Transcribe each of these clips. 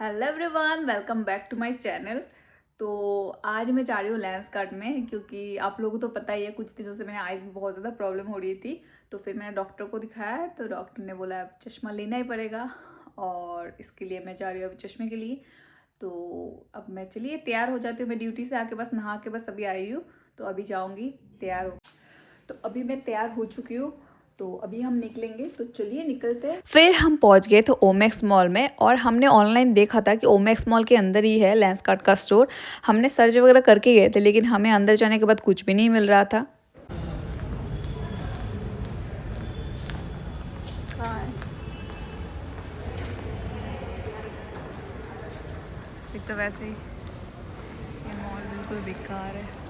Hello everyone, welcome back to my channel. तो आज मैं जा रही हूँ लेंस कार्ट में, क्योंकि आप लोगों को तो पता ही है कुछ दिनों से मेरे आइज़ में बहुत ज़्यादा प्रॉब्लम हो रही थी। तो फिर मैंने डॉक्टर को दिखाया, तो डॉक्टर ने बोला अब चश्मा लेना ही पड़ेगा, और इसके लिए मैं जा रही हूँ अभी चश्मे के लिए। तो अब मैं चलिए तैयार हो जाती हूँ। मैं ड्यूटी से आके बस नहा के बस अभी आई हूँ, तो अभी जाऊँगी तैयार हो। तो अभी मैं तैयार हो चुकी हूँ, तो अभी हम निकलेंगे। तो चलिए निकलते हैं। फिर हम पहुंच गए थे ओमेक्स मॉल में, और हमने ऑनलाइन देखा था कि ओमेक्स मॉल के अंदर ही है लेंस कार्ट का स्टोर। हमने सर्च वगैरह करके गए थे, लेकिन हमें अंदर जाने के बाद कुछ भी नहीं मिल रहा था। एक तो वैसे ही ये मॉल बिल्कुल बेकार है।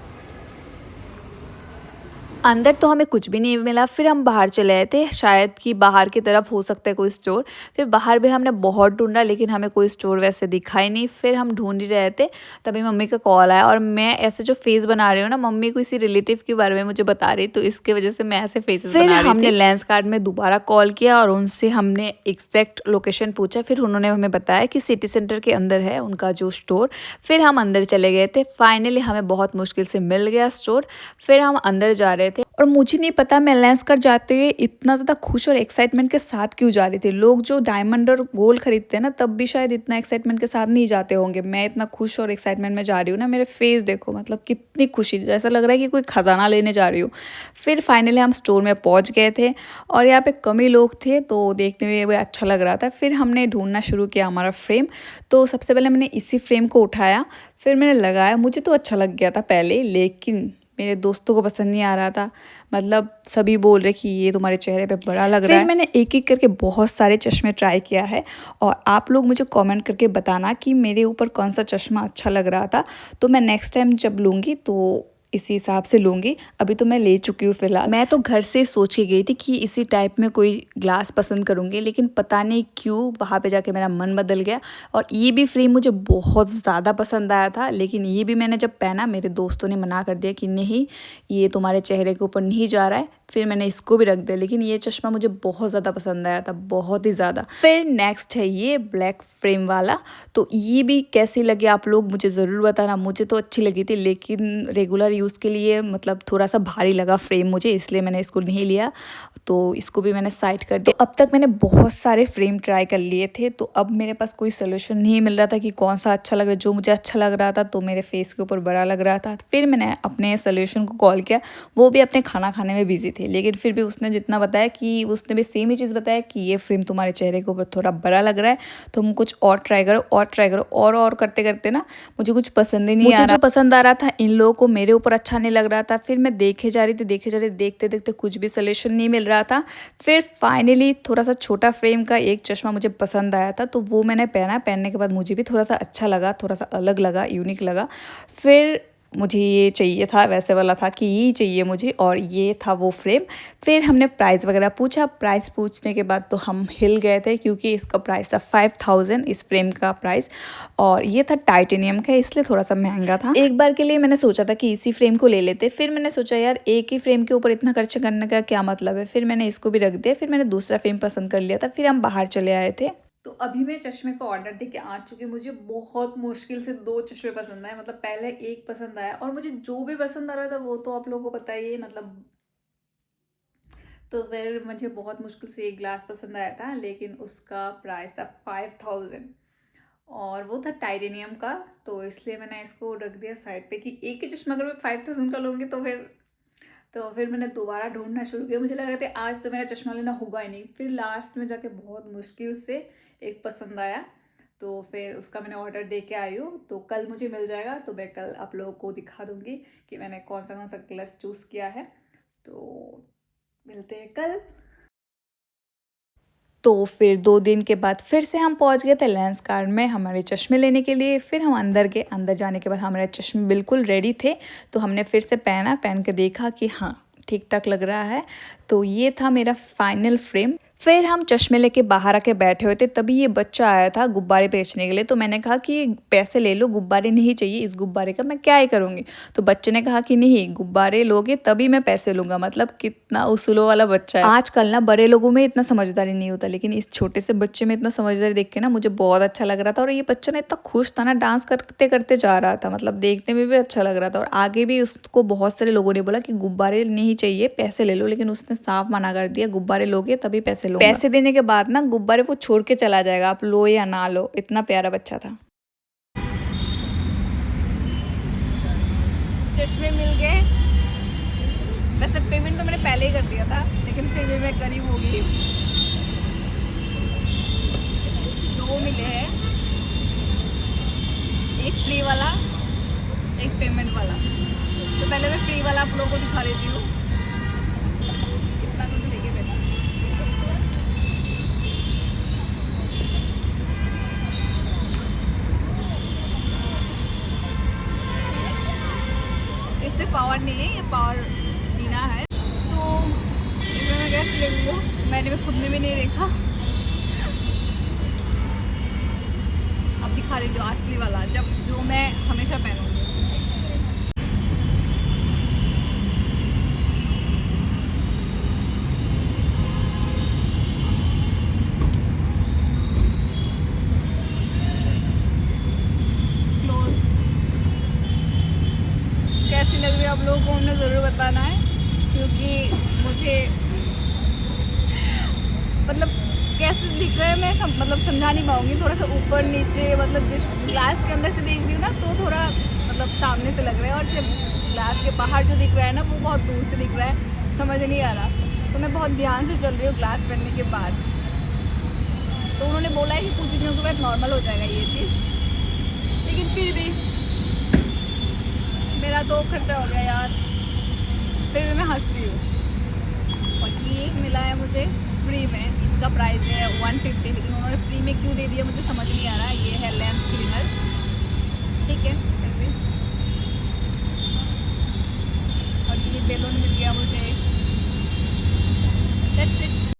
अंदर तो हमें कुछ भी नहीं मिला। फिर हम बाहर चले आए थे, शायद कि बाहर की तरफ हो सकता है कोई स्टोर। फिर बाहर भी हमने बहुत ढूंढा, लेकिन हमें कोई स्टोर वैसे दिखा ही नहीं। फिर हम ढूंढ ही रहे थे, तभी मम्मी का कॉल आया। और मैं ऐसे जो फेस बना रही हूँ ना, मम्मी को इसी रिलेटिव के बारे में मुझे बता रही, तो इसके वजह से मैं ऐसे फेसेस बना रही थी। फिर हमने लेंस कार्ट में दोबारा कॉल किया और उनसे हमने एग्जैक्ट लोकेशन पूछा। फिर उन्होंने हमें बताया कि सिटी सेंटर के अंदर है उनका जो स्टोर। फिर हम अंदर चले गए थे। फाइनली हमें बहुत मुश्किल से मिल गया स्टोर। फिर हम अंदर जा रहे थे, और मुझे नहीं पता मैं लेंस कार्ट जाते हुए इतना ज़्यादा खुश और एक्साइटमेंट के साथ क्यों जा रही थी। लोग जो डायमंड और गोल्ड खरीदते हैं ना, तब भी शायद इतना एक्साइटमेंट के साथ नहीं जाते होंगे। मैं इतना खुश और एक्साइटमेंट में जा रही हूँ ना, मेरे फेस देखो, मतलब कितनी खुशी, जैसा लग रहा है कि कोई खजाना लेने जा रही हूँ। फिर फाइनली हम स्टोर में पहुँच गए थे, और यहाँ पे कम ही लोग थे, तो देखने में वो अच्छा लग रहा था। फिर हमने ढूंढना शुरू किया हमारा फ्रेम। तो सबसे पहले मैंने इसी फ्रेम को उठाया, फिर मैंने लगाया। मुझे तो अच्छा लग गया था पहले, लेकिन मेरे दोस्तों को पसंद नहीं आ रहा था। मतलब सभी बोल रहे कि ये तुम्हारे चेहरे पे बड़ा लग रहा है। फिर मैंने एक एक करके बहुत सारे चश्मे ट्राई किया है, और आप लोग मुझे कमेंट करके बताना कि मेरे ऊपर कौन सा चश्मा अच्छा लग रहा था। तो मैं नेक्स्ट टाइम जब लूँगी तो इसी हिसाब से लूँगी। अभी तो मैं ले चुकी हूँ फिलहाल। मैं तो घर से सोच के गई थी कि इसी टाइप में कोई ग्लास पसंद करूँगी, लेकिन पता नहीं क्यों वहाँ पे जाके मेरा मन बदल गया। और ये भी फ्रेम मुझे बहुत ज़्यादा पसंद आया था, लेकिन ये भी मैंने जब पहना, मेरे दोस्तों ने मना कर दिया कि नहीं, ये तुम्हारे चेहरे के ऊपर नहीं जा रहा है। फिर मैंने इसको भी रख दिया, लेकिन ये चश्मा मुझे बहुत ज़्यादा पसंद आया था, बहुत ही ज़्यादा। फिर नेक्स्ट है ये ब्लैक फ्रेम वाला। तो ये भी कैसी लगी आप लोग मुझे ज़रूर बताना। मुझे तो अच्छी लगी थी, लेकिन रेगुलर यूज़ के लिए मतलब थोड़ा सा भारी लगा फ्रेम मुझे, इसलिए मैंने इसको नहीं लिया। तो इसको भी मैंने साइड कर दिया। तो अब तक मैंने बहुत सारे फ्रेम ट्राई कर लिए थे, तो अब मेरे पास कोई सोल्यूशन नहीं मिल रहा था कि कौन सा अच्छा लग रहा है। जो मुझे अच्छा लग रहा था तो मेरे फेस के ऊपर बड़ा लग रहा था। फिर मैंने अपने सोल्यूशन को कॉल किया। वो भी अपने खाना खाने में बिजी थे, लेकिन फिर भी उसने जितना बताया, कि उसने भी सेम ही चीज़ बताया कि ये फ्रेम तुम्हारे चेहरे के ऊपर थोड़ा बड़ा लग रहा है, तुम कुछ और ट्राई करो, और ट्राई करो। और करते करते ना मुझे कुछ पसंद ही नहीं आ रहा। जो पसंद आ रहा था इन लोगों को मेरे ऊपर अच्छा नहीं लग रहा था। फिर मैं देखे जा रही थी, देखते देखते कुछ भी सोल्यूशन नहीं मिल रहा था। फिर फाइनली थोड़ा सा छोटा फ्रेम का एक चश्मा मुझे पसंद आया था, तो वो मैंने पहना। पहनने के बाद मुझे भी थोड़ा सा अच्छा लगा, थोड़ा सा अलग लगा, यूनिक लगा। फिर मुझे ये चाहिए था, वैसे वाला था कि ये चाहिए मुझे, और ये था वो फ्रेम। फिर हमने प्राइस वगैरह पूछा। प्राइस पूछने के बाद तो हम हिल गए थे, क्योंकि इसका प्राइस था 5000, इस फ्रेम का प्राइस। और ये था टाइटेनियम का, इसलिए थोड़ा सा महंगा था। एक बार के लिए मैंने सोचा था कि इसी फ्रेम को ले लेते। फिर मैंने सोचा यार, एक ही फ्रेम के ऊपर इतना खर्च करने का क्या मतलब है। फिर मैंने इसको भी रख दिया। फिर मैंने दूसरा फ्रेम पसंद कर लिया था। फिर हम बाहर चले आए थे। तो अभी मैं चश्मे का ऑर्डर दे के आ चुकी हूँ। मुझे बहुत मुश्किल से 2 चश्मे पसंद आए। मतलब पहले एक पसंद आया, और मुझे जो भी पसंद आ रहा था वो तो आप लोगों को पता ही है, मतलब। तो फिर मुझे बहुत मुश्किल से एक ग्लास पसंद आया था, लेकिन उसका प्राइस था 5000, और वो था टाइटेनियम का। तो इसलिए मैंने इसको रख दिया साइड पे, कि एक ही चश्मा अगर मैं 5000 का लूँगी तो फिर मैंने दोबारा ढूंढना शुरू किया। मुझे लगा था आज तो मेरा चश्मा लेना होगा ही नहीं। फिर लास्ट में जाके बहुत मुश्किल से एक पसंद आया, तो फिर उसका मैंने ऑर्डर दे के आई हूँ। तो कल मुझे मिल जाएगा, तो मैं कल आप लोगों को दिखा दूंगी कि मैंने कौन सा कलर चूज़ किया है। तो मिलते हैं कल। तो फिर 2 दिन के बाद फिर से हम पहुंच गए थे लेंस कार्ट में हमारे चश्मे लेने के लिए। फिर हम अंदर गए। अंदर जाने के बाद हमारे चश्मे बिल्कुल रेडी थे, तो हमने फिर से पहन के देखा कि हाँ, ठीक ठाक लग रहा है। तो ये था मेरा फाइनल फ्रेम। फिर हम चश्मे लेके बाहर आके बैठे हुए थे, तभी ये बच्चा आया था गुब्बारे बेचने के लिए। तो मैंने कहा कि पैसे ले लो, गुब्बारे नहीं चाहिए, इस गुब्बारे का मैं क्या ही करूँगी। तो बच्चे ने कहा कि नहीं, गुब्बारे लोगे तभी मैं पैसे लूँगा। मतलब कितना उसूलों वाला बच्चा है। आजकल ना बड़े लोगों में इतना समझदारी नहीं होता, लेकिन इस छोटे से बच्चे में इतना समझदारी देख के ना मुझे बहुत अच्छा लग रहा था। और ये बच्चा ना इतना खुश था ना, डांस करते करते जा रहा था, मतलब देखने में भी अच्छा लग रहा था। और आगे भी उसको बहुत सारे लोगों ने बोला कि गुब्बारे नहीं चाहिए, पैसे ले लो, लेकिन उसने साफ मना कर दिया, गुब्बारे लोगे तभी पैसे लो। पैसे देने के बाद ना गुब्बारे वो छोड़ के चला जाएगा, आप लो या ना लो। इतना प्यारा बच्चा था। चश्मे मिल गए। वैसे पेमेंट तो मैंने पहले ही कर दिया था, लेकिन फिर भी मैं गरीब हो गई। 2 मिले हैं, एक फ्री वाला, एक पेमेंट वाला। तो पहले मैं फ्री वाला आप लोगों को दिखा देती हूँ कितना कुछ लेके बैठा। इसमें पावर नहीं है, ये पावर बिना है। तो इसमें मैं कैसे लेंगे, मैंने खुद ने भी नहीं देखा। अब दिखा रही हूँ असली वाला, जब जो मैं हमेशा पहनूंगी। क्लोज कैसी लग रही है आप लोगों को हमने ज़रूर बताना है, क्योंकि मुझे मतलब कैसे दिख रहा है मैं मतलब समझा नहीं पाऊंगी। थोड़ा सा ऊपर नीचे, मतलब जिस ग्लास के अंदर से देख रही हूँ ना तो थोड़ा मतलब सामने से लग रहा है, और जब ग्लास के बाहर जो दिख रहा है ना वो बहुत दूर से दिख रहा है, समझ नहीं आ रहा। तो मैं बहुत ध्यान से चल रही हूँ ग्लास पहनने के बाद। तो उन्होंने बोला है कि कुछ दिनों के बाद नॉर्मल हो जाएगा ये चीज़, लेकिन फिर भी मेरा तो खर्चा हो गया यार, फिर भी मैं हंस रही हूँ। और ये मिला है मुझे फ्री में, इसका प्राइस है 150, लेकिन उन्होंने फ्री में क्यों दे दिया मुझे समझ नहीं आ रहा। ये है लेंस क्लीनर, ठीक है। फिर भी और ये बैलून मिल गया मुझे,